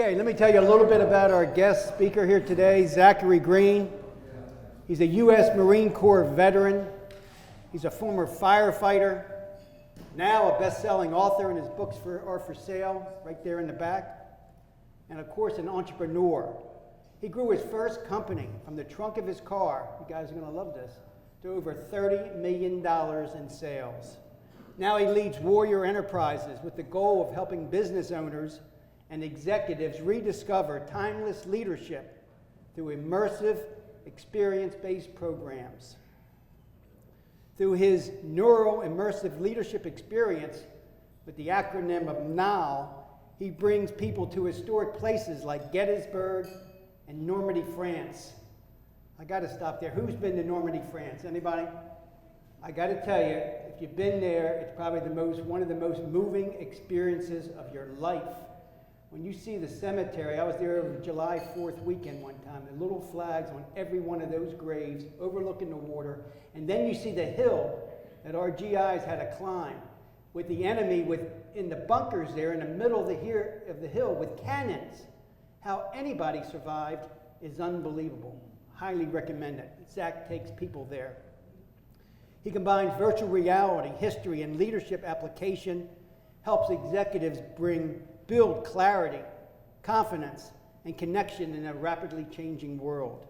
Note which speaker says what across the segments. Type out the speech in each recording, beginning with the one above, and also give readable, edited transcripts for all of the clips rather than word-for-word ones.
Speaker 1: Okay, let me tell you a little bit about our guest speaker here today, Zachary Green. He's a U.S. Marine Corps veteran. He's a former firefighter, now a best-selling author, and his books are for sale right there in the back. And of course, an entrepreneur. He grew his first company from the trunk of his car, you guys are going to love this, to over $30 million in sales. Now he leads Warrior Enterprises with the goal of helping business owners and executives rediscover timeless leadership through immersive, experience-based programs. Through his neuro-immersive leadership experience, with the acronym of NOW, he brings people to historic places like Gettysburg and Normandy, France. I got to stop there. Who's been to Normandy, France? Anybody? I got to tell you, if you've been there, it's probably one of the most moving experiences of your life. When you see the cemetery, I was there over July 4th weekend one time, the little flags on every one of those graves overlooking the water, and then you see the hill that our GIs had to climb with the enemy in the bunkers there in the middle of the hill with cannons. How anybody survived is unbelievable. Highly recommend it. Zach takes people there. He combines virtual reality, history, and leadership application, helps executives build clarity, confidence, and connection in a rapidly changing world.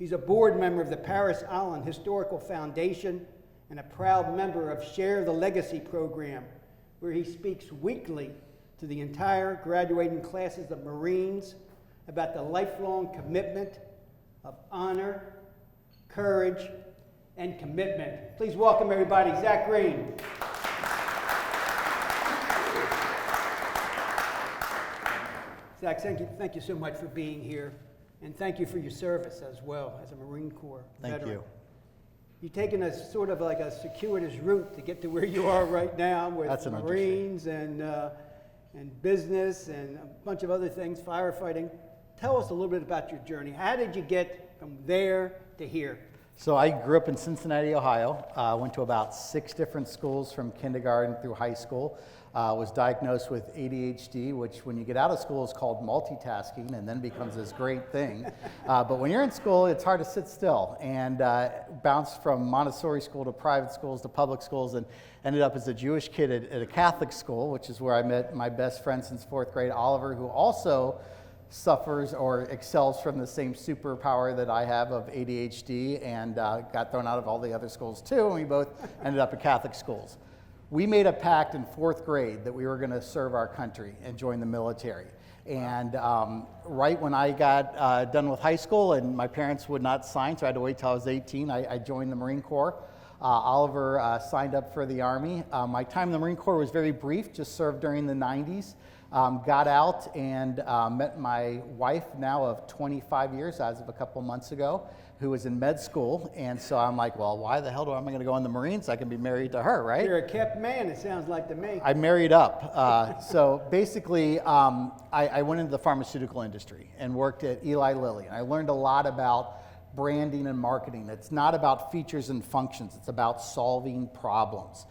Speaker 1: He's a board member of the Paris Island Historical Foundation and a proud member of Share the Legacy program, where he speaks weekly to the entire graduating classes of Marines about the lifelong commitment of honor, courage, and commitment. Please welcome everybody, Zach Green. Zach, thank you so much for being here, and thank you for your service as well as a Marine Corps veteran.
Speaker 2: Thank you.
Speaker 1: You've taken a sort of like a circuitous route to get to where you are right now with Marines and business and a bunch of other things, firefighting. Tell us a little bit about your journey. How did you get from there to here?
Speaker 2: So I grew up in Cincinnati, Ohio. Went to about 6 different schools from kindergarten through high school. Was diagnosed with ADHD, which when you get out of school is called multitasking and then becomes this great thing. But when you're in school, it's hard to sit still. And bounced from Montessori school to private schools to public schools and ended up as a Jewish kid at a Catholic school, which is where I met my best friend since 4th grade, Oliver, who also suffers or excels from the same superpower that I have of ADHD, and got thrown out of all the other schools too, and we both ended up at Catholic schools. We made a pact in 4th grade that we were going to serve our country and join the military. And right when I got done with high school and my parents would not sign, so I had to wait till I was 18, I joined the Marine Corps. Oliver signed up for the Army. My time in the Marine Corps was very brief, just served during the 90s. Got out and met my wife now of 25 years as of a couple months ago, who was in med school. And so I'm like, well, why the hell am I going to go in the Marines? I can be married to her, right?
Speaker 1: You're a kept man, it sounds like to me.
Speaker 2: I married up. So basically, I went into the pharmaceutical industry and worked at Eli Lilly. And I learned a lot about branding and marketing. It's not about features and functions. It's about solving problems.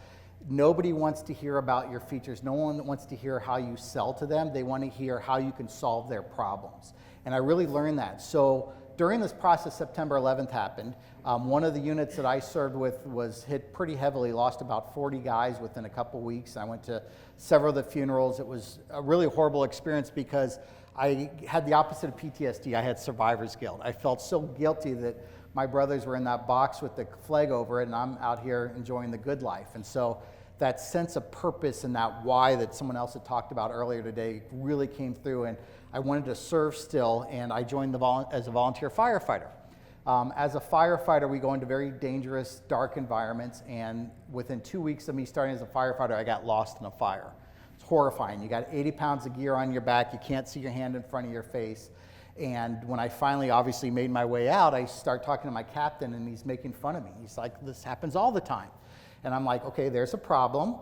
Speaker 2: Nobody wants to hear about your features. No one wants to hear how you sell to them. They want to hear how you can solve their problems. And I really learned that. So during this process, September 11th happened. One of the units that I served with was hit pretty heavily, lost about 40 guys within a couple weeks. I went to several of the funerals. It was a really horrible experience because I had the opposite of PTSD. I had survivor's guilt. I felt so guilty that my brothers were in that box with the flag over it, and I'm out here enjoying the good life. And so that sense of purpose and that why that someone else had talked about earlier today really came through, and I wanted to serve still, and I joined as a volunteer firefighter. As a firefighter, we go into very dangerous, dark environments, and within 2 weeks of me starting as a firefighter, I got lost in a fire. It's horrifying. You got 80 pounds of gear on your back, you can't see your hand in front of your face. And when I finally obviously made my way out, I start talking to my captain, and he's making fun of me. He's like, this happens all the time. And I'm like, okay, there's a problem.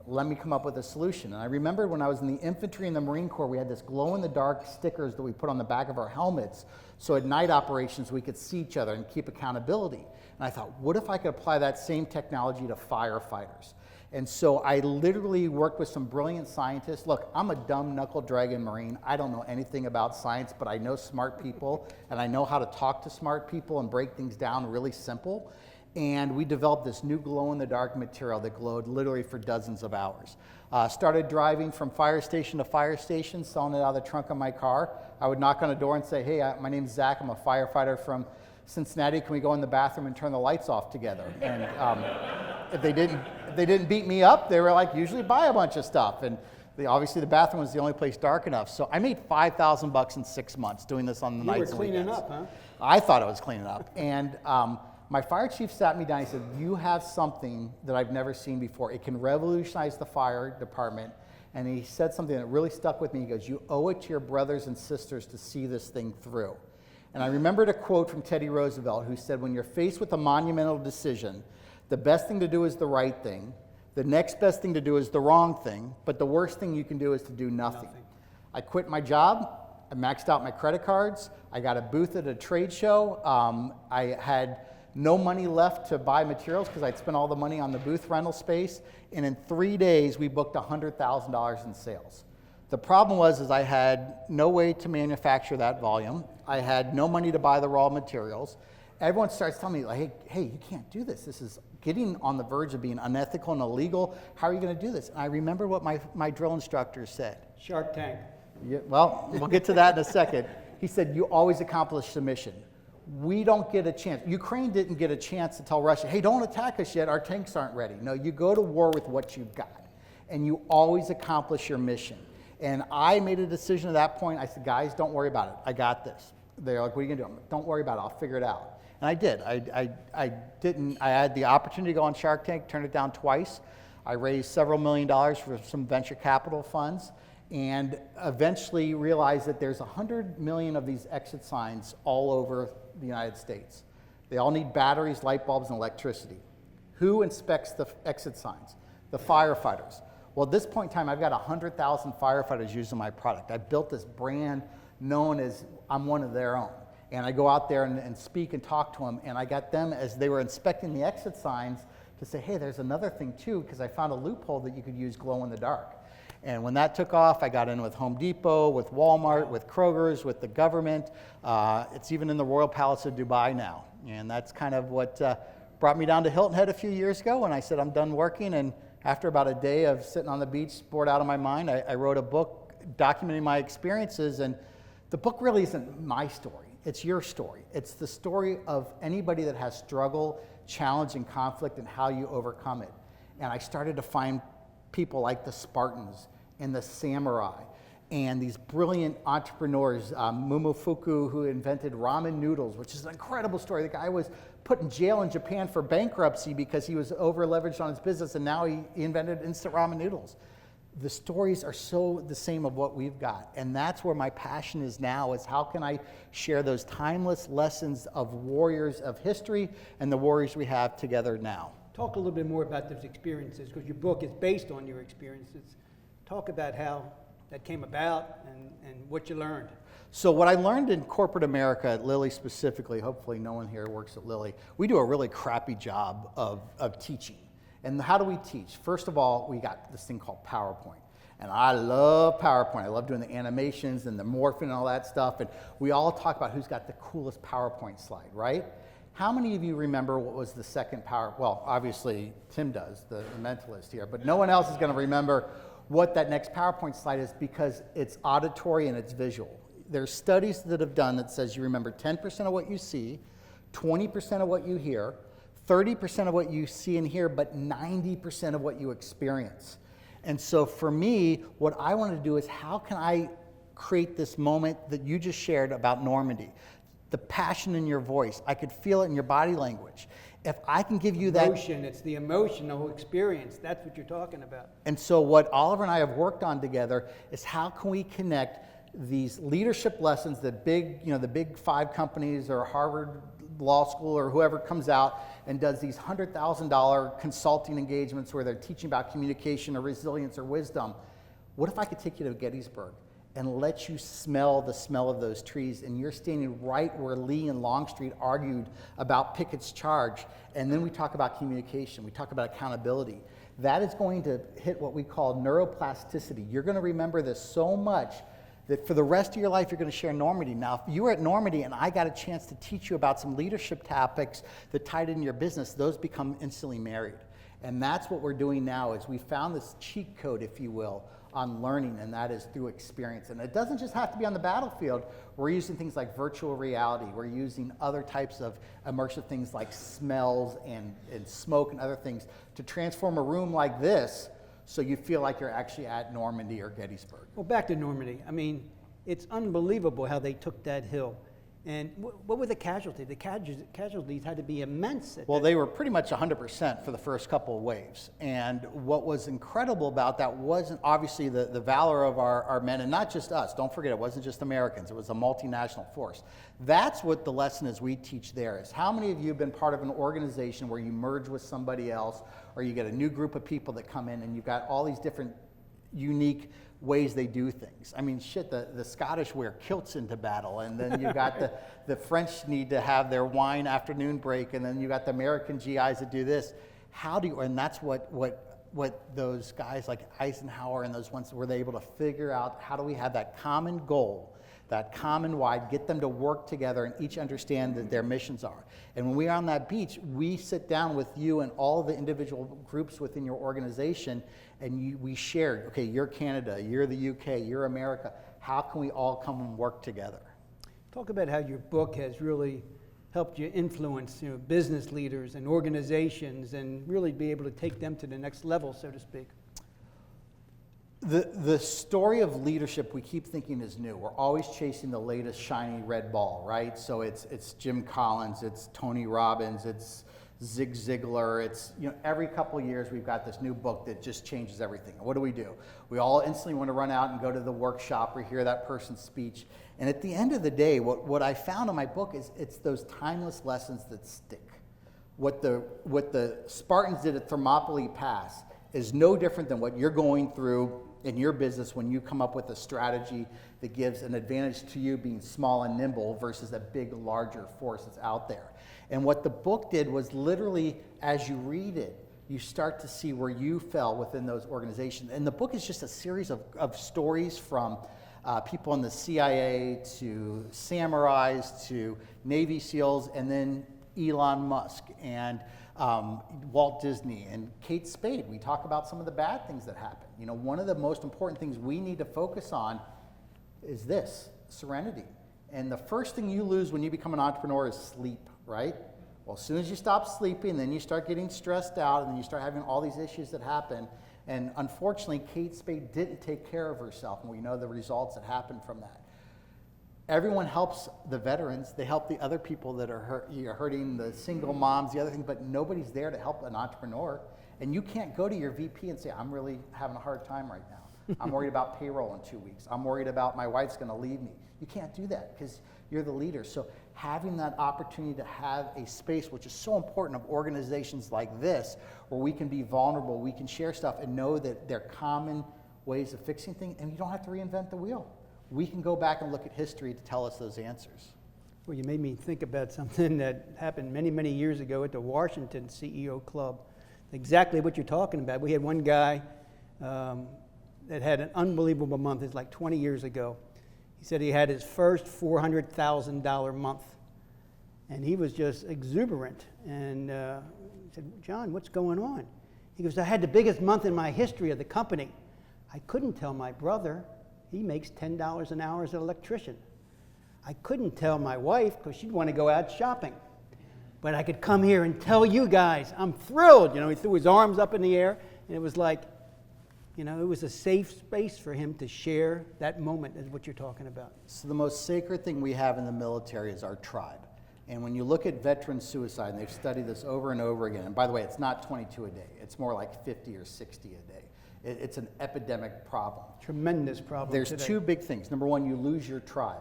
Speaker 2: Let me come up with a solution. And I remember when I was in the infantry in the Marine Corps, we had this glow-in-the-dark stickers that we put on the back of our helmets, so at night operations we could see each other and keep accountability. And I thought, what if I could apply that same technology to firefighters? And so I literally worked with some brilliant scientists. Look, I'm a dumb knuckle dragon Marine. I don't know anything about science, but I know smart people, and I know how to talk to smart people and break things down really simple. And we developed this new glow-in-the-dark material that glowed literally for dozens of hours. Started driving from fire station to fire station, selling it out of the trunk of my car. I would knock on a door and say, hey, my name's Zach. I'm a firefighter from Cincinnati. Can we go in the bathroom and turn the lights off together? And if they didn't beat me up, they were like, usually buy a bunch of stuff. And obviously the bathroom was the only place dark enough. So I made $5,000 in 6 months doing this on the nights and weekends.
Speaker 1: You were cleaning up, huh?
Speaker 2: I thought I was cleaning up. And my fire chief sat me down and he said, you have something that I've never seen before. It can revolutionize the fire department. And he said something that really stuck with me. He goes, you owe it to your brothers and sisters to see this thing through. And I remembered a quote from Teddy Roosevelt who said, when you're faced with a monumental decision, the best thing to do is the right thing. The next best thing to do is the wrong thing. But the worst thing you can do is to do nothing. I quit my job. I maxed out my credit cards. I got a booth at a trade show. I had no money left to buy materials because I'd spent all the money on the booth rental space. And in 3 days, we booked $100,000 in sales. The problem was I had no way to manufacture that volume. I had no money to buy the raw materials. Everyone starts telling me, like, hey, you can't do this. This is getting on the verge of being unethical and illegal. How are you going to do this? And I remember what my drill instructor said.
Speaker 1: Shark Tank.
Speaker 2: Yeah, well, we'll get to that in a second. He said, you always accomplish the mission. We don't get a chance. Ukraine didn't get a chance to tell Russia, hey, don't attack us yet. Our tanks aren't ready. No, you go to war with what you've got. And you always accomplish your mission. And I made a decision at that point. I said, guys, don't worry about it. I got this. They're like, what are you going to do? I'm like, don't worry about it. I'll figure it out. And I did. I had the opportunity to go on Shark Tank, turned it down twice. I raised several $1 million for some venture capital funds and eventually realized that there's 100 million of these exit signs all over the United States. They all need batteries, light bulbs, and electricity. Who inspects the exit signs? The firefighters. Well, at this point in time, I've got 100,000 firefighters using my product. I built this brand known as I'm one of their own. And I go out there and speak and talk to them, and I got them, as they were inspecting the exit signs, to say, hey, there's another thing too, because I found a loophole that you could use glow in the dark. And when that took off, I got in with Home Depot, with Walmart, with Kroger's, with the government. It's even in the Royal Palace of Dubai now. And that's kind of what brought me down to Hilton Head a few years ago, and I said, I'm done working. And after about a day of sitting on the beach, bored out of my mind, I wrote a book documenting my experiences. And the book really isn't my story. It's your story. It's the story of anybody that has struggle, challenge, and conflict and how you overcome it. And I started to find people like the Spartans and the samurai and these brilliant entrepreneurs, Momofuku, who invented ramen noodles, which is an incredible story. The guy was put in jail in Japan for bankruptcy because he was over-leveraged on his business, and now he invented instant ramen noodles. The stories are so the same of what we've got. And that's where my passion is now, is how can I share those timeless lessons of warriors of history and the warriors we have together now.
Speaker 1: Talk a little bit more about those experiences, because your book is based on your experiences. Talk about how that came about and what you learned.
Speaker 2: So what I learned in corporate America, at Lilly specifically, hopefully no one here works at Lilly, we do a really crappy job of teaching. And how do we teach? First of all, we got this thing called PowerPoint. And I love PowerPoint. I love doing the animations and the morphing and all that stuff. And we all talk about who's got the coolest PowerPoint slide, right? How many of you remember what was the second well, obviously Tim does, the mentalist here, but no one else is going to remember what that next PowerPoint slide is, because it's auditory and it's visual. There's studies that have done that says you remember 10% of what you see, 20% of what you hear, 30% of what you see and hear, but 90% of what you experience. And so for me, what I want to do is, how can I create this moment that you just shared about Normandy? The passion in your voice. I could feel it in your body language. If I can give you that
Speaker 1: emotion, it's the emotional experience. That's what you're talking about.
Speaker 2: And so what Oliver and I have worked on together is, how can we connect these leadership lessons that the big 5 companies or Harvard Law School or whoever comes out and does these $100,000 consulting engagements where they're teaching about communication or resilience or wisdom. What if I could take you to Gettysburg and let you smell the smell of those trees, and you're standing right where Lee and Longstreet argued about Pickett's charge, and then we talk about communication, we talk about accountability. that is going to hit what we call neuroplasticity. You're going to remember this so much that for the rest of your life, you're going to share Normandy. Now, if you were at Normandy and I got a chance to teach you about some leadership topics that tied into your business, those become instantly married. And that's what we're doing now is we found this cheat code, if you will, on learning, and that is through experience. And it doesn't just have to be on the battlefield. We're using things like virtual reality. We're using other types of immersive things like smells and smoke and other things to transform a room like this so you feel like you're actually at Normandy or Gettysburg.
Speaker 1: Well, back to Normandy. I mean, it's unbelievable how they took that hill. And what were the casualties? The casualties had to be immense.
Speaker 2: Well, they were pretty much 100% for the first couple of waves. And what was incredible about that wasn't obviously the valor of our men, and not just us. Don't forget, it wasn't just Americans. It was a multinational force. That's what the lesson is we teach there is how many of you have been part of an organization where you merge with somebody else, or you get a new group of people that come in and you've got all these different unique ways they do things. I mean, shit, the Scottish wear kilts into battle, and then you've got the French need to have their wine afternoon break, and then you got the American GIs that do this. How do you, and that's what those guys like Eisenhower and those ones were they able to figure out, how do we have that common goal, that common wide, get them to work together and each understand that their missions are. And when we're on that beach, we sit down with you and all the individual groups within your organization, and we share, okay, you're Canada, you're the UK, you're America. How can we all come and work together?
Speaker 1: Talk about how your book has really helped you influence business leaders and organizations and really be able to take them to the next level, so to speak.
Speaker 2: The story of leadership we keep thinking is new. We're always chasing the latest shiny red ball, right? So it's Jim Collins, it's Tony Robbins, it's Zig Ziglar. It's, every couple of years we've got this new book that just changes everything. And what do? We all instantly want to run out and go to the workshop or hear that person's speech. And at the end of the day, what I found in my book is it's those timeless lessons that stick. What the Spartans did at Thermopylae Pass is no different than what you're going through in your business when you come up with a strategy that gives an advantage to you being small and nimble versus a big, larger force that's out there. And what the book did was literally, as you read it, you start to see where you fell within those organizations. And the book is just a series of stories from people in the CIA to samurais to Navy SEALs, and then Elon Musk and Walt Disney and Kate Spade. We talk about some of the bad things that happen. One of the most important things we need to focus on is this, serenity. And the first thing you lose when you become an entrepreneur is sleep, right? Well, as soon as you stop sleeping, then you start getting stressed out, and then you start having all these issues that happen. And unfortunately, Kate Spade didn't take care of herself, and we know the results that happened from that. Everyone helps the veterans. They help the other people that are hurting, the single moms, the other thing, but nobody's there to help an entrepreneur. And you can't go to your VP and say, I'm really having a hard time right now. I'm worried about payroll in 2 weeks. I'm worried about my wife's going to leave me. You can't do that because you're the leader. So having that opportunity to have a space, which is so important of organizations like this, where we can be vulnerable, we can share stuff and know that they're common ways of fixing things, and you don't have to reinvent the wheel. We can go back and look at history to tell us those answers.
Speaker 1: Well, you made me think about something that happened many, many years ago at the Washington CEO Club. Exactly what you're talking about. We had one guy that had an unbelievable month. It's like 20 years ago. He said he had his first $400,000 month, and he was just exuberant. And he said, John, what's going on? He goes, I had the biggest month in my history of the company. I couldn't tell my brother. He makes $10 an hour as an electrician. I couldn't tell my wife because she'd want to go out shopping. But I could come here and tell you guys, I'm thrilled. He threw his arms up in the air, and it was like, it was a safe space for him to share that moment, is what you're talking about.
Speaker 2: So the most sacred thing we have in the military is our tribe. And when you look at veteran suicide, and they've studied this over and over again, and by the way, it's not 22 a day. It's more like 50 or 60 a day. It's an epidemic problem.
Speaker 1: Tremendous problem
Speaker 2: There's
Speaker 1: today.
Speaker 2: two big things. Number one, you lose your tribe.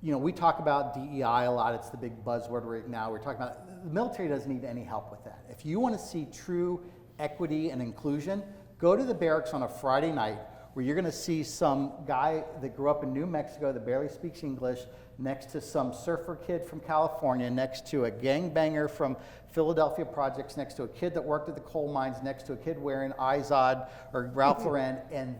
Speaker 2: We talk about DEI a lot. It's the big buzzword right now. We're talking about the military doesn't need any help with that. If you want to see true equity and inclusion, go to the barracks on a Friday night where you're going to see some guy that grew up in New Mexico that barely speaks English next to some surfer kid from California, next to a gangbanger from Philadelphia Projects, next to a kid that worked at the coal mines, next to a kid wearing Izod or Ralph Lauren, and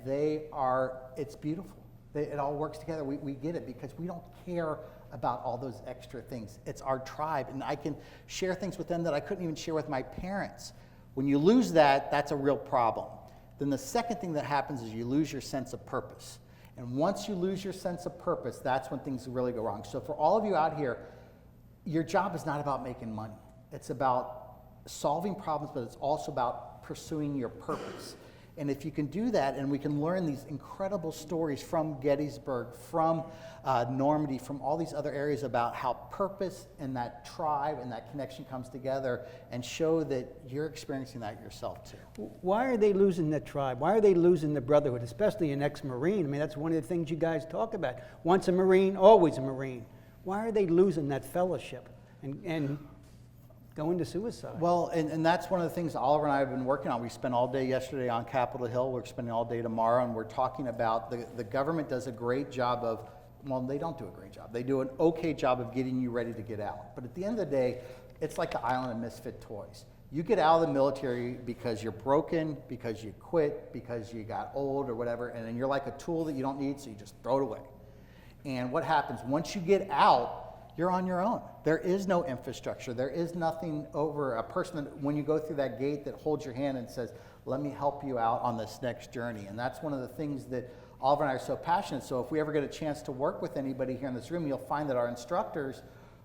Speaker 2: it's beautiful. It all works together. We get it because we don't care about all those extra things. It's our tribe, and I can share things with them that I couldn't even share with my parents. When you lose that, that's a real problem. Then the second thing that happens is you lose your sense of purpose. And once you lose your sense of purpose, that's when things really go wrong. So for all of you out here, your job is not about making money. It's about solving problems, but it's also about pursuing your purpose. And if you can do that, and we can learn these incredible stories from Gettysburg, from Normandy, from all these other areas about how purpose and that tribe and that connection comes together, and show that you're experiencing that yourself too.
Speaker 1: Why are they losing the tribe? Why are they losing the brotherhood, especially an ex-Marine? I mean, that's one of the things you guys talk about. Once a Marine, always a Marine. Why are they losing that fellowship and going to suicide?
Speaker 2: Well, and that's one of the things Oliver and I have been working on. We spent all day yesterday on Capitol Hill. We're spending all day tomorrow, and we're talking about the government does a great job of, well, they don't do a great job. They do an okay job of getting you ready to get out. But at the end of the day, it's like the island of misfit toys. You get out of the military because you're broken, because you quit, because you got old or whatever, and then you're like a tool that you don't need, so you just throw it away. And what happens once you get out, you're on your own. There is no infrastructure. There is nothing over a person that, when you go through that gate, that holds your hand and says, let me help you out on this next journey. And that's one of the things that Oliver and I are so passionate. So if we ever get a chance to work with anybody here in this room, you'll find that our instructors,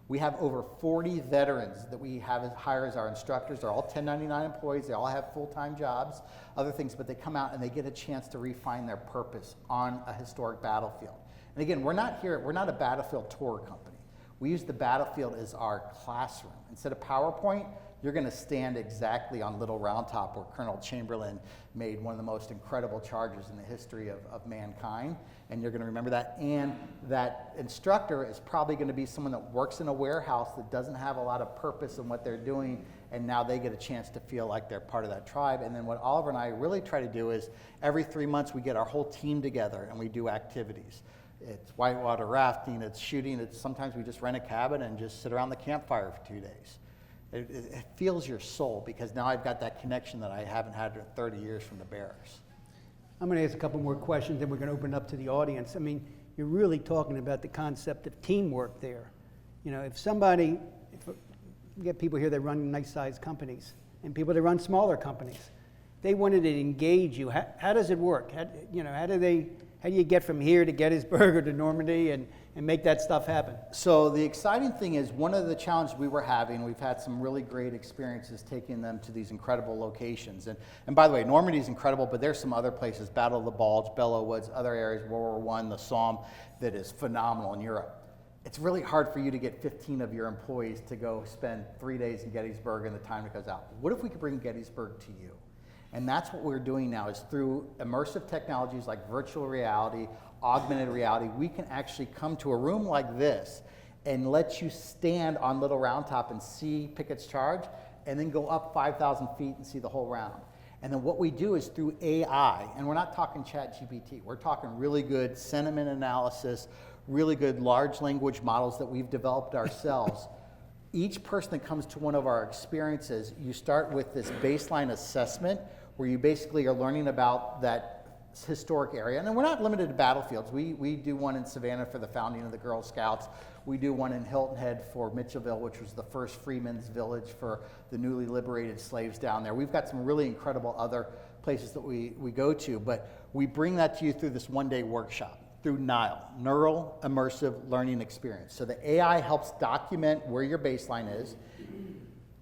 Speaker 2: we have over 40 veterans that we hire as our instructors. They're all 1099 employees. They all have full-time jobs, other things, but they come out and they get a chance to refine their purpose on a historic battlefield. And again, we're not a battlefield tour company. We use the battlefield as our classroom. Instead of PowerPoint, you're going to stand exactly on Little Round Top, where Colonel Chamberlain made one of the most incredible charges in the history of mankind. And you're going to remember that. And that instructor is probably going to be someone that works in a warehouse that doesn't have a lot of purpose in what they're doing, and now they get a chance to feel like they're part of that tribe. And then what Oliver and I really try to do is every 3 months we get our whole team together and we do activities. It's whitewater rafting, it's shooting, sometimes we just rent a cabin and just sit around the campfire for 2 days. It feels your soul, because now I've got that connection that I haven't had in 30 years from the Bears.
Speaker 1: I'm going to ask a couple more questions, then we're going to open up to the audience. I mean, you're really talking about the concept of teamwork there. You know, if you get people here that run nice-sized companies and people that run smaller companies, they wanted to engage you. How does it work? How do you get from here to Gettysburg or to Normandy and make that stuff happen?
Speaker 2: So the exciting thing is, one of the challenges we were having, we've had some really great experiences taking them to these incredible locations. And by the way, Normandy is incredible, but there's some other places, Battle of the Bulge, Belleau Woods, other areas, World War I, the Somme, that is phenomenal in Europe. It's really hard for you to get 15 of your employees to go spend 3 days in Gettysburg and the time it goes out. What if we could bring Gettysburg to you? And that's what we're doing now, is through immersive technologies like virtual reality, augmented reality, we can actually come to a room like this and let you stand on Little Round Top and see Pickett's Charge, and then go up 5,000 feet and see the whole round. And then what we do is through AI, and we're not talking ChatGPT, we're talking really good sentiment analysis, really good large language models that we've developed ourselves. Each person that comes to one of our experiences, you start with this baseline assessment where you basically are learning about that historic area. And then we're not limited to battlefields. We do one in Savannah for the founding of the Girl Scouts. We do one in Hilton Head for Mitchellville, which was the first freemen's village for the newly liberated slaves down there. We've got some really incredible other places that we go to, but we bring that to you through this one-day workshop, through NILE, Neural Immersive Learning Experience. So the AI helps document where your baseline is.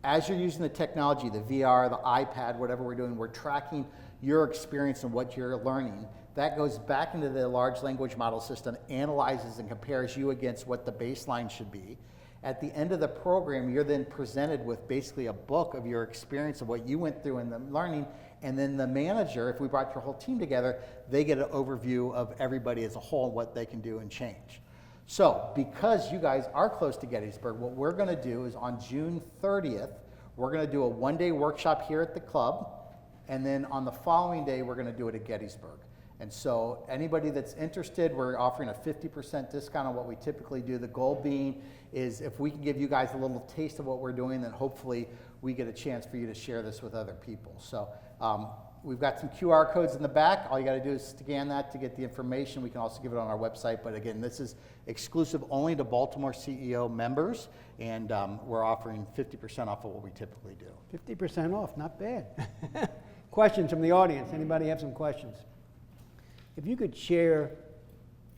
Speaker 2: As you're using the technology, the VR, the iPad, whatever we're doing, we're tracking your experience and what you're learning. That goes back into the large language model system, analyzes and compares you against what the baseline should be. At the end of the program, you're then presented with basically a book of your experience of what you went through in the learning, and then the manager, if we brought your whole team together, they get an overview of everybody as a whole and what they can do and change. So, because you guys are close to Gettysburg, what we're going to do is on June 30th, we're going to do a one-day workshop here at the club, and then on the following day, we're going to do it at Gettysburg. And so anybody that's interested, we're offering a 50% discount on what we typically do. The goal being is if we can give you guys a little taste of what we're doing, then hopefully we get a chance for you to share this with other people. So we've got some QR codes in the back. All you got to do is scan that to get the information. We can also give it on our website. But again, this is exclusive only to Baltimore CEO members, and we're offering 50% off of what we typically do.
Speaker 1: 50% off, not bad. Questions from the audience? Anybody have some questions? If you could share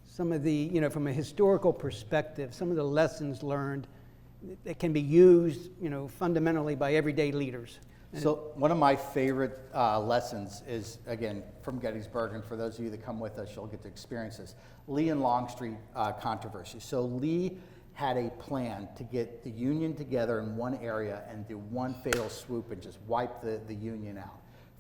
Speaker 1: some of the, from a historical perspective, some of the lessons learned that can be used, fundamentally by everyday leaders.
Speaker 2: So one of my favorite lessons is, again, from Gettysburg, and for those of you that come with us, you'll get to experience this. Lee and Longstreet controversy. So Lee had a plan to get the Union together in one area and do one fatal swoop and just wipe the Union out.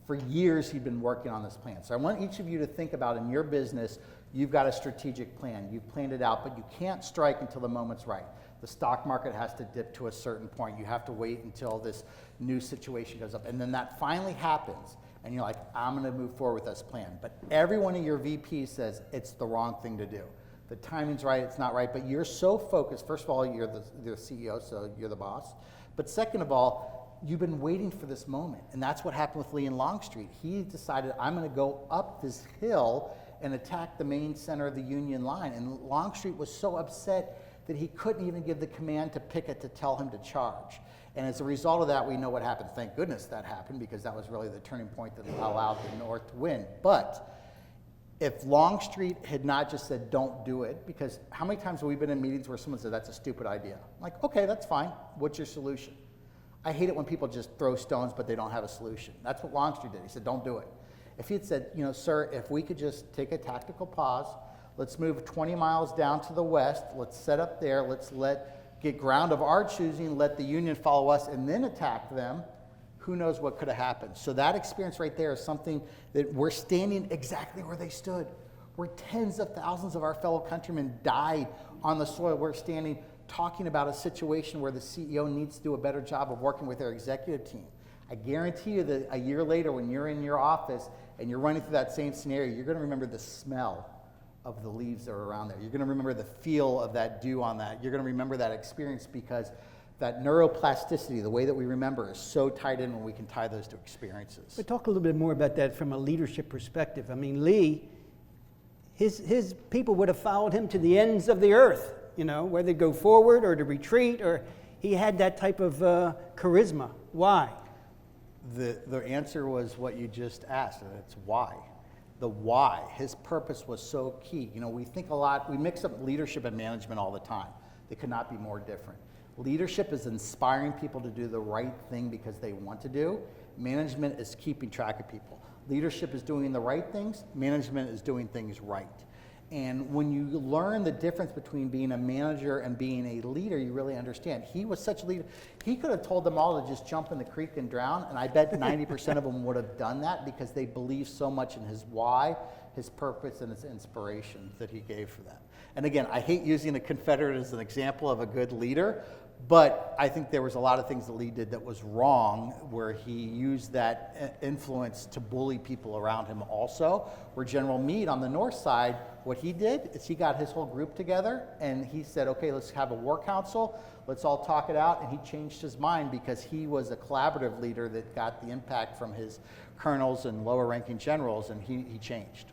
Speaker 2: For years, he'd been working on this plan. So I want each of you to think about, in your business, you've got a strategic plan. You've planned it out, but you can't strike until the moment's right. The stock market has to dip to a certain point. You have to wait until this new situation goes up. And then that finally happens, and you're like, I'm going to move forward with this plan. But every one of your VPs says it's the wrong thing to do. The timing's right, it's not right, but you're so focused. First of all, you're the CEO, so you're the boss. But second of all, you've been waiting for this moment. And that's what happened with Lee and Longstreet. He decided, I'm going to go up this hill and attack the main center of the Union line. And Longstreet was so upset that he couldn't even give the command to Pickett to tell him to charge. And as a result of that, we know what happened. Thank goodness that happened, because that was really the turning point that allowed the North to win. But if Longstreet had not just said, don't do it, because how many times have we been in meetings where someone said, that's a stupid idea? I'm like, okay, that's fine. What's your solution? I hate it when people just throw stones, but they don't have a solution. That's what Longstreet did. He said, don't do it. If he had said, sir, if we could just take a tactical pause, let's move 20 miles down to the west, let's set up there, let's get ground of our choosing, let the Union follow us, and then attack them, who knows what could have happened. So that experience right there is something that we're standing exactly where they stood, where tens of thousands of our fellow countrymen died on the soil. We're standing talking about a situation where the CEO needs to do a better job of working with their executive team. I guarantee you that a year later, when you're in your office and you're running through that same scenario, you're going to remember the smell of the leaves that are around there. You're going to remember the feel of that dew on that. You're going to remember that experience, because that neuroplasticity, the way that we remember, is so tied in when we can tie those to experiences.
Speaker 1: But talk a little bit more about that from a leadership perspective. I mean, Lee, his people would have followed him to the ends of the earth, whether to go forward or to retreat, or he had that type of charisma. Why?
Speaker 2: The answer was what you just asked, and it's why. The why. His purpose was so key. We think a lot, we mix up leadership and management all the time. They could not be more different. Leadership is inspiring people to do the right thing because they want to do. Management is keeping track of people. Leadership is doing the right things. Management is doing things right. And when you learn the difference between being a manager and being a leader, you really understand. He was such a leader. He could have told them all to just jump in the creek and drown, and I bet 90% of them would have done that, because they believe so much in his why, his purpose, and his inspiration that he gave for that. And again, I hate using a Confederate as an example of a good leader, but I think there was a lot of things that Lee did that was wrong, where he used that influence to bully people around him also. Where General Meade on the north side, what he did is he got his whole group together and he said, okay, let's have a war council, let's all talk it out, and he changed his mind because he was a collaborative leader that got the impact from his colonels and lower ranking generals, and he changed.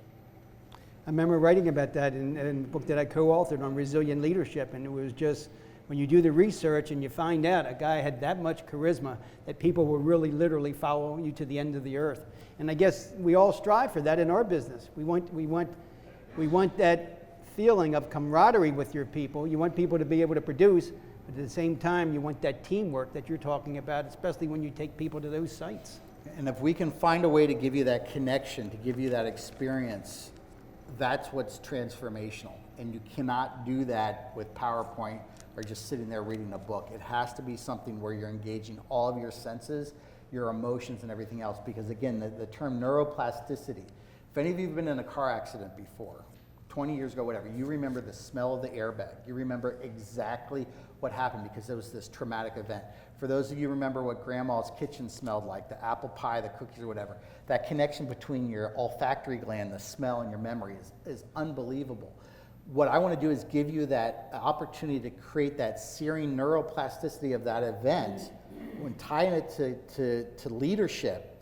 Speaker 1: I remember writing about that in a book that I co-authored on resilient leadership, and it was just, when you do the research and you find out a guy had that much charisma that people will really literally follow you to the end of the earth. And I guess we all strive for that in our business. We want that feeling of camaraderie with your people. You want people to be able to produce, but at the same time, you want that teamwork that you're talking about, especially when you take people to those sites.
Speaker 2: And if we can find a way to give you that connection, to give you that experience, that's what's transformational. And you cannot do that with PowerPoint or just sitting there reading a book. It has to be something where you're engaging all of your senses, your emotions, and everything else. Because again, the term neuroplasticity, if any of you have been in a car accident before, 20 years ago, whatever, you remember the smell of the airbag. You remember exactly what happened because there was this traumatic event. For those of you who remember what grandma's kitchen smelled like, the apple pie, the cookies or whatever, that connection between your olfactory gland, the smell, and your memory is unbelievable. What I want to do is give you that opportunity to create that searing neuroplasticity of that event when tying it to leadership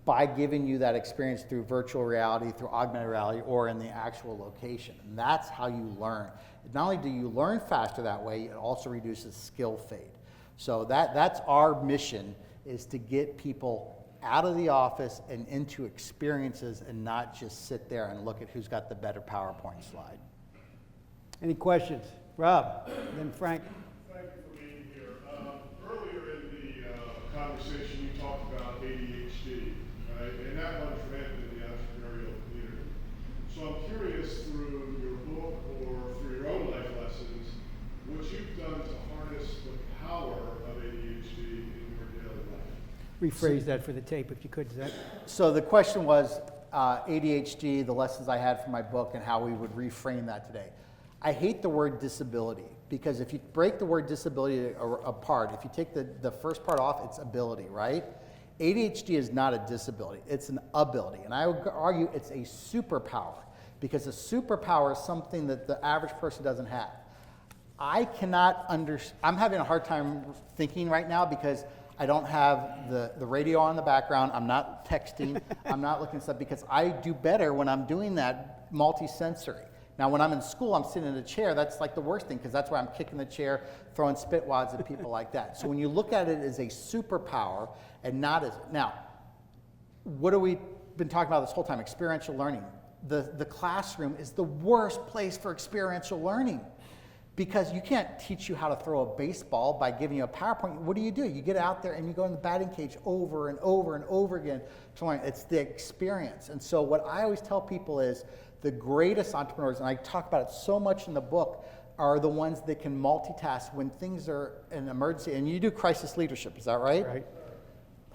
Speaker 2: by giving you that experience through virtual reality, through augmented reality, or in the actual location. And that's how you learn. Not only do you learn faster that way, it also reduces skill fade. So that's our mission, is to get people out of the office and into experiences and not just sit there and look at who's got the better PowerPoint slide.
Speaker 1: Any questions? Rob, then Frank.
Speaker 3: Thank you for being here. Earlier in the conversation, you talked about ADHD, right? And that runs rampant in the entrepreneurial community. So I'm curious, through your book or through your own life lessons, what you've done to harness the power of ADHD in your daily life.
Speaker 1: Rephrase that for the tape if you could, Zach.
Speaker 2: So the question was ADHD, the lessons I had from my book, and how we would reframe that today. I hate the word disability, because if you break the word disability apart, if you take the first part off, it's ability, right? ADHD is not a disability, it's an ability. And I would argue it's a superpower, because a superpower is something that the average person doesn't have. I cannot I'm having a hard time thinking right now because I don't have the radio on in the background, I'm not texting, I'm not looking at stuff, because I do better when I'm doing that multi-sensory. Now, when I'm in school, I'm sitting in a chair. That's like the worst thing, because that's where I'm kicking the chair, throwing spit wads at people like that. So when you look at it as a superpower and not as... Now, what have we been talking about this whole time? Experiential learning. The classroom is the worst place for experiential learning, because you can't teach you how to throw a baseball by giving you a PowerPoint. What do? You get out there and you go in the batting cage over and over and over again to learn. It's the experience. And so what I always tell people is, the greatest entrepreneurs, and I talk about it so much in the book, are the ones that can multitask when things are an emergency. And you do crisis leadership, is that right?
Speaker 1: Right.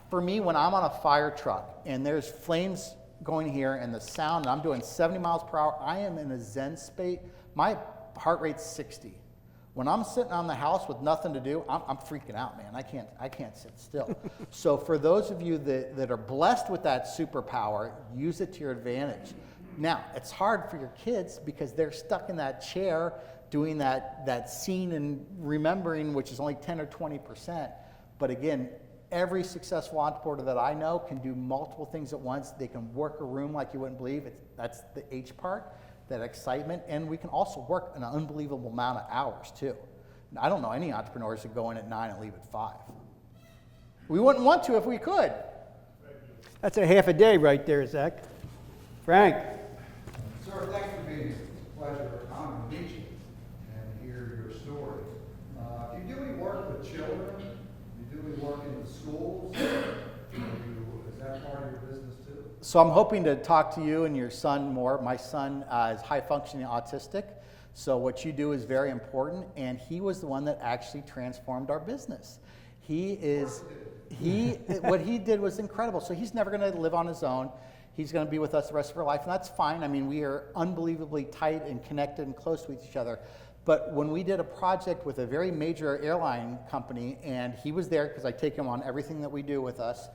Speaker 2: For me, when I'm on a fire truck and there's flames going here and the sound, and I'm doing 70 miles per hour, I am in a Zen state. My heart rate's 60. When I'm sitting on the house with nothing to do, I'm freaking out, man. I can't sit still. So for those of you that are blessed with that superpower, use it to your advantage. Now, it's hard for your kids because they're stuck in that chair doing that scene and remembering, which is only 10 or 20%. But again, every successful entrepreneur that I know can do multiple things at once. They can work a room like you wouldn't believe. That's the H part, that excitement. And we can also work an unbelievable amount of hours, too. I don't know any entrepreneurs that go in at 9 and leave at 5. We wouldn't want to if we could.
Speaker 1: That's a half a day right there, Zach. Frank.
Speaker 4: Sir, thanks for being here. It's a pleasure. I'm to meet you and hear your story. Do you do any work with children? Do you do any work in the schools? Is that part of your business too?
Speaker 2: So I'm hoping to talk to you and your son more. My son is high-functioning autistic, so what you do is very important, and he was the one that actually transformed our business. What he did was incredible. So he's never going to live on his own. He's going to be with us the rest of our life, and that's fine. I mean, we are unbelievably tight and connected and close with each other. But when we did a project with a very major airline company, and he was there because I take him on everything that we do with us,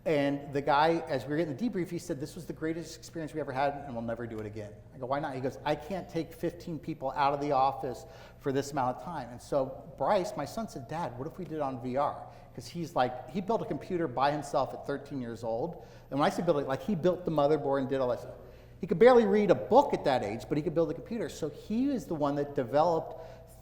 Speaker 2: and the guy, as we were getting the debrief, he said, "This was the greatest experience we ever had, and we'll never do it again." I go, "Why not?" He goes, "I can't take 15 people out of the office for this amount of time." And so Bryce, my son, said, "Dad, what if we did it on VR?" Because he built a computer by himself at 13 years old. And when I say build it, like he built the motherboard and did all that stuff. He could barely read a book at that age, but he could build a computer. So he is the one that developed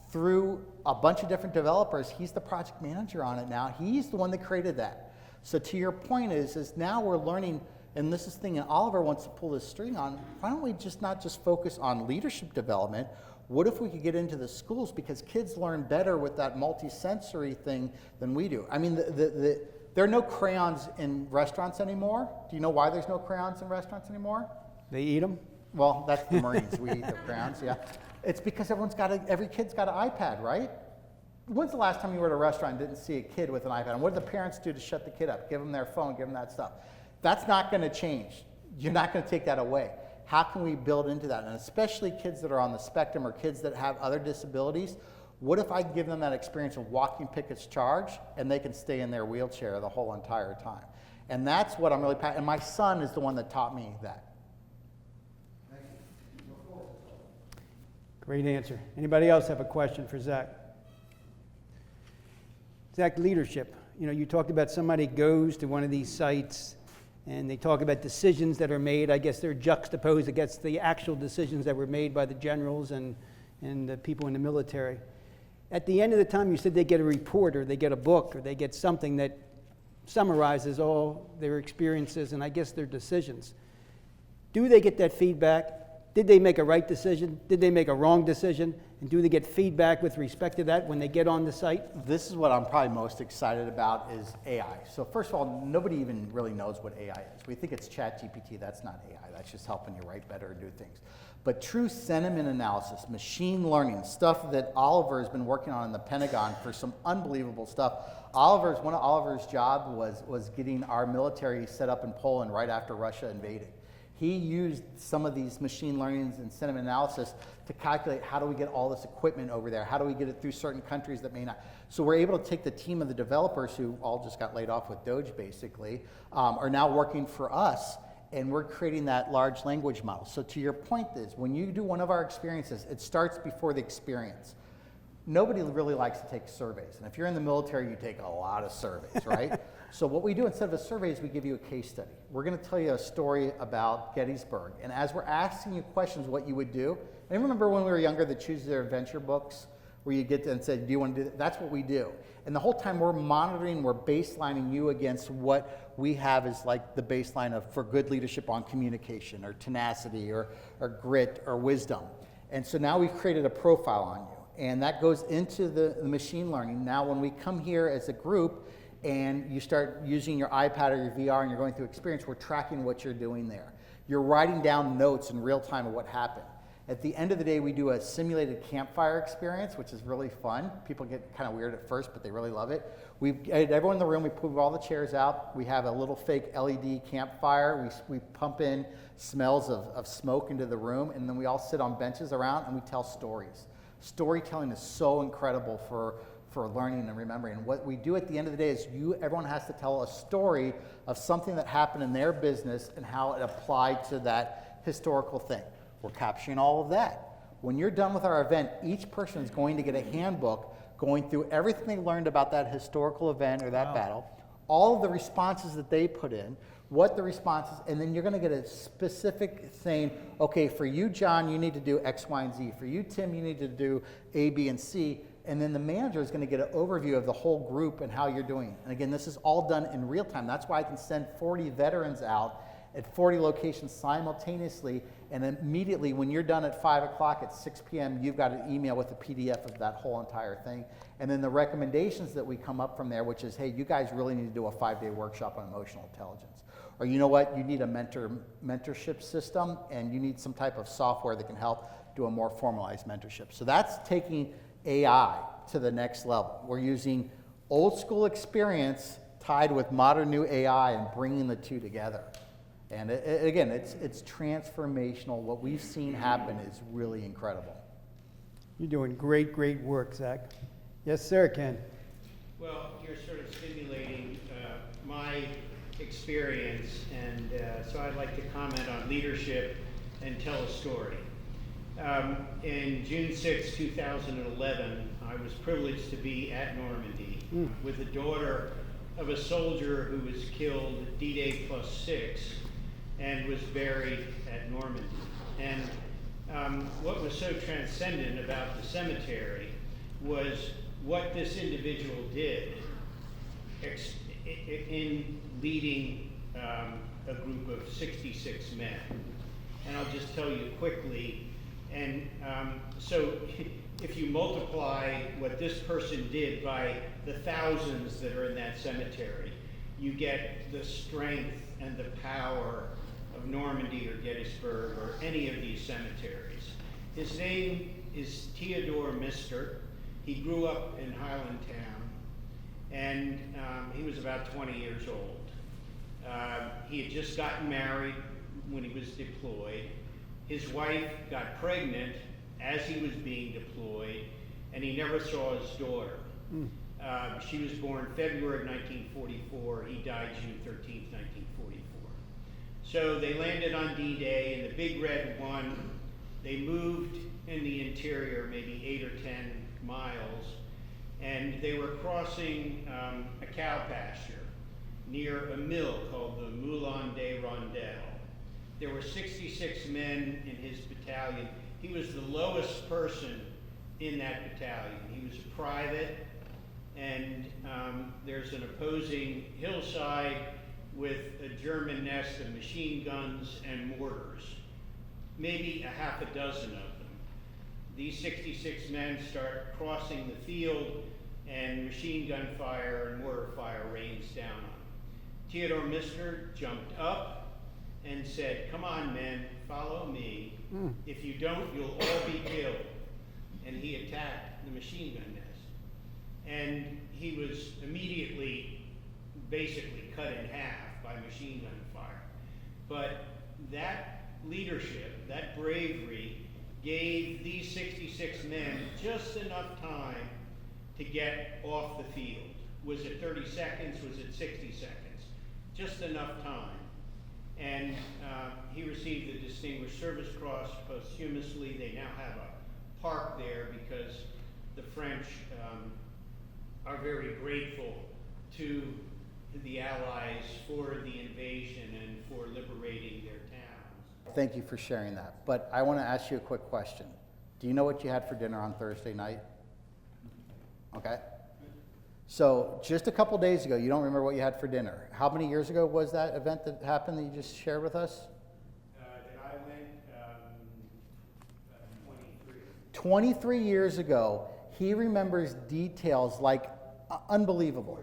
Speaker 2: through a bunch of different developers. He's the project manager on it now. He's the one that created that. So to your point is now we're learning, and this is the thing that Oliver wants to pull this string on, why don't we not just focus on leadership development? What if we could get into the schools? Because kids learn better with that multi-sensory thing than we do. I mean, there are no crayons in restaurants anymore. Do you know why there's no crayons in restaurants anymore?
Speaker 1: They eat them?
Speaker 2: Well, that's the Marines. We eat the crayons, yeah. It's because every kid's got an iPad, right? When's the last time you were at a restaurant and didn't see a kid with an iPad? And what did the parents do to shut the kid up? Give them their phone, give them that stuff. That's not going to change. You're not going to take that away. how can we build into that? And especially kids that are on the spectrum or kids that have other disabilities, what if I give them that experience of walking Pickett's charge and they can stay in their wheelchair the whole entire time? And that's what I'm really passionate, and my son is the one that taught me that.
Speaker 4: Thank you. Look forward to it.
Speaker 1: Great answer. Anybody else have a question for Zach? Zach, leadership. You know, you talked about somebody goes to one of these sites and they talk about decisions that are made. I guess they're juxtaposed against the actual decisions that were made by the generals and the people in the military. At the end of the time, you said they get a report or they get a book or they get something that summarizes all their experiences and I guess their decisions. Do they get that feedback? Did they make a right decision? Did they make a wrong decision? And do they get feedback with respect to that when they get on the site?
Speaker 2: This is what I'm probably most excited about is AI. So first of all, nobody even really knows what AI is. We think it's ChatGPT. That's not AI. That's just helping you write better and do things. But true sentiment analysis, machine learning, stuff that Oliver has been working on in the Pentagon for some unbelievable stuff. One of Oliver's jobs was getting our military set up in Poland right after Russia invaded. He used some of these machine learnings and sentiment analysis to calculate how do we get all this equipment over there? How do we get it through certain countries that may not? So we're able to take the team of the developers who all just got laid off with Doge basically, are now working for us, and we're creating that large language model. So to your point is, when you do one of our experiences, it starts before the experience. Nobody really likes to take surveys. And if you're in the military, you take a lot of surveys, right? So what we do instead of a survey is we give you a case study. We're going to tell you a story about Gettysburg. And as we're asking you questions, what you would do. And remember when we were younger, the Choose Their Adventure books, where you get to and say, do you want to do that? That's what we do. And the whole time we're monitoring, we're baselining you against what we have as like the baseline for good leadership on communication or tenacity or grit or wisdom. And so now we've created a profile on you. And that goes into the machine learning. Now when we come here as a group and you start using your iPad or your VR and you're going through experience, we're tracking what you're doing there. You're writing down notes in real time of what happened. At the end of the day, we do a simulated campfire experience, which is really fun. People get kind of weird at first, but they really love it. Everyone in the room, we move all the chairs out. We have a little fake LED campfire. We pump in smells of smoke into the room, and then we all sit on benches around and we tell stories. Storytelling is so incredible for learning and remembering. And what we do at the end of the day is everyone has to tell a story of something that happened in their business and how it applied to that historical thing. We're capturing all of that. When you're done with our event, each person is going to get a handbook going through everything they learned about that historical event or that battle, all of the responses that they put in, what the responses, and then you're going to get a specific saying, okay, for you, John, you need to do X, Y, and Z. For you, Tim, you need to do A, B, and C. And then the manager is going to get an overview of the whole group and how you're doing. And again, this is all done in real time. That's why I can send 40 veterans out at 40 locations simultaneously, and immediately when you're done at 5 o'clock at 6 p.m., you've got an email with a PDF of that whole entire thing. And then the recommendations that we come up from there, which is, hey, you guys really need to do a 5-day workshop on emotional intelligence. Or you know what, you need a mentorship system, and you need some type of software that can help do a more formalized mentorship. So that's taking AI to the next level. We're using old school experience tied with modern new AI and bringing the two together. And again, it's transformational. What we've seen happen is really incredible.
Speaker 1: You're doing great, great work, Zach. Yes, sir, Ken.
Speaker 5: Well, you're sort of stimulating my experience, and so I'd like to comment on leadership and tell a story. In June 6, 2011, I was privileged to be at Normandy with the daughter of a soldier who was killed D-Day +6 and was buried at Normandy. And what was so transcendent about the cemetery was what this individual did in leading a group of 66 men. And I'll just tell you quickly. And so if you multiply what this person did by the thousands that are in that cemetery, you get the strength and the power of Normandy or Gettysburg or any of these cemeteries. His name is Theodore Mister. He grew up in Highlandtown, and he was about 20 years old. He had just gotten married when he was deployed. His wife got pregnant as he was being deployed, and he never saw his daughter. She was born February of 1944. He died June 13th, 1944. So they landed on D-Day in the Big Red One. They moved in the interior maybe 8 or 10 miles, and they were crossing a cow pasture near a mill called the Moulin des Rondelles. There were 66 men in his battalion. He was the lowest person in that battalion. He was a private, and there's an opposing hillside with a German nest of machine guns and mortars, maybe a half a dozen of them. These 66 men start crossing the field, and machine gun fire and mortar fire rains down on them. Theodore Mistner jumped up and said, "Come on, men, follow me. If you don't, you'll all be killed." And he attacked the machine gun nest. And he was immediately, basically cut in half by machine gun fire. But that leadership, that bravery, gave these 66 men just enough time to get off the field. Was it 30 seconds? Was it 60 seconds? Just enough time. And he received the Distinguished Service Cross posthumously. They now have a park there because the French are very grateful to the Allies for the invasion and for liberating their towns.
Speaker 2: Thank you for sharing that. But I want to ask you a quick question. Do you know what you had for dinner on Thursday night? Okay. So just a couple days ago, you don't remember what you had for dinner. How many years ago was that event that happened that you just shared with us?
Speaker 5: That I went 23.
Speaker 2: 23 years ago, he remembers details like unbelievable.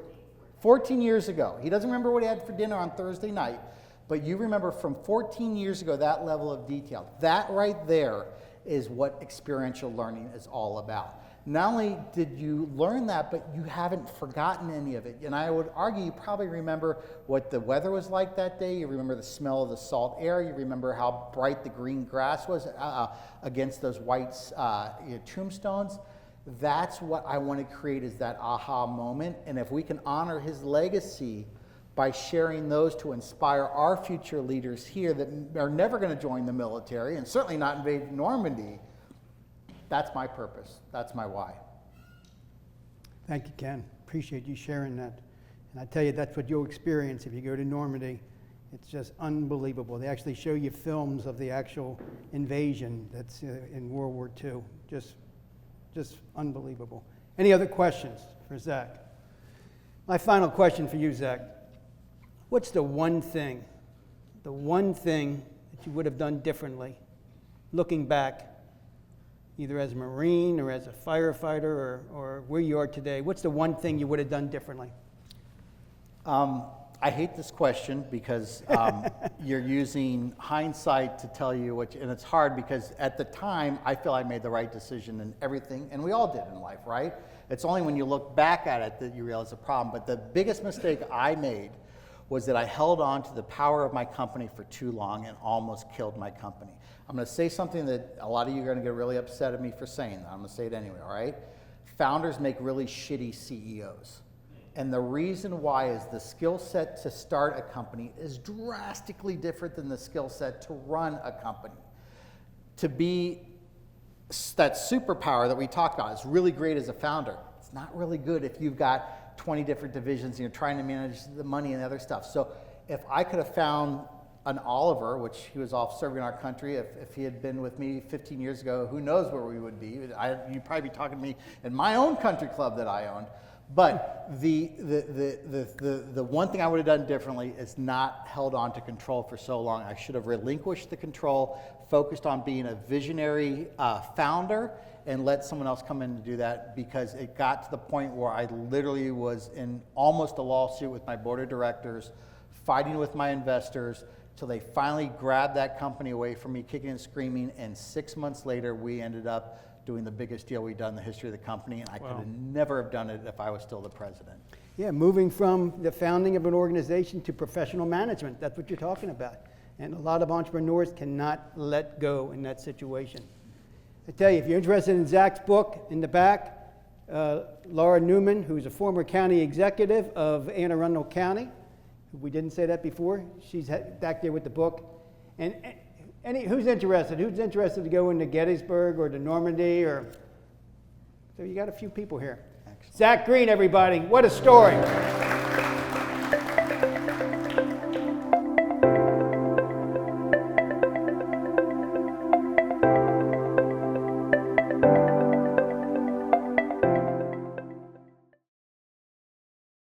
Speaker 2: 14 years ago. He doesn't remember what he had for dinner on Thursday night, but you remember from 14 years ago that level of detail. That right there is what experiential learning is all about. Not only did you learn that, but you haven't forgotten any of it. And I would argue you probably remember what the weather was like that day. You remember the smell of the salt air. You remember how bright the green grass was against those white tombstones. That's what I want to create, is that aha moment. And if we can honor his legacy by sharing those to inspire our future leaders here that are never going to join the military and certainly not invade Normandy, that's my purpose. That's my why.
Speaker 1: Thank you, Ken. Appreciate you sharing that. And I tell you, that's what you'll experience if you go to Normandy. It's just unbelievable. They actually show you films of the actual invasion that's in World War II. Just unbelievable. Any other questions for Zach? My final question for you, Zach. What's the one thing that you would have done differently, looking back, either as a Marine or as a firefighter or where you are today? What's the one thing you would have done differently?
Speaker 2: I hate this question because you're using hindsight to tell you and it's hard because at the time I feel I made the right decision in everything, and we all did in life, right? It's only when you look back at it that you realize the problem. But the biggest mistake I made was that I held on to the power of my company for too long and almost killed my company. I'm going to say something that a lot of you are going to get really upset at me for saying. I'm going to say it anyway, all right? Founders make really shitty CEOs. And the reason why is the skill set to start a company is drastically different than the skill set to run a company. To be that superpower that we talked about is really great as a founder. It's not really good if you've got 20 different divisions and you're trying to manage the money and other stuff. So if I could have found an Oliver, which he was off serving our country, if he had been with me 15 years ago, who knows where we would be. You'd probably be talking to me in my own country club that I owned. But the one thing I would have done differently is not held on to control for so long. I should have relinquished the control, focused on being a visionary founder, and let someone else come in to do that, because it got to the point where I literally was in almost a lawsuit with my board of directors, fighting with my investors, till they finally grabbed that company away from me, kicking and screaming, and 6 months later, we ended up doing the biggest deal we've done in the history of the company, and I could have never have done it if I was still the president.
Speaker 1: Yeah, moving from the founding of an organization to professional management. That's what you're talking about. And a lot of entrepreneurs cannot let go in that situation. I tell you, if you're interested in Zach's book, in the back, Laura Newman, who's a former county executive of Anne Arundel County, we didn't say that before, she's back there with the book. And who's interested? Who's interested to go into Gettysburg or to Normandy? Or so you got a few people here. Excellent. Zach Green, everybody. What a story.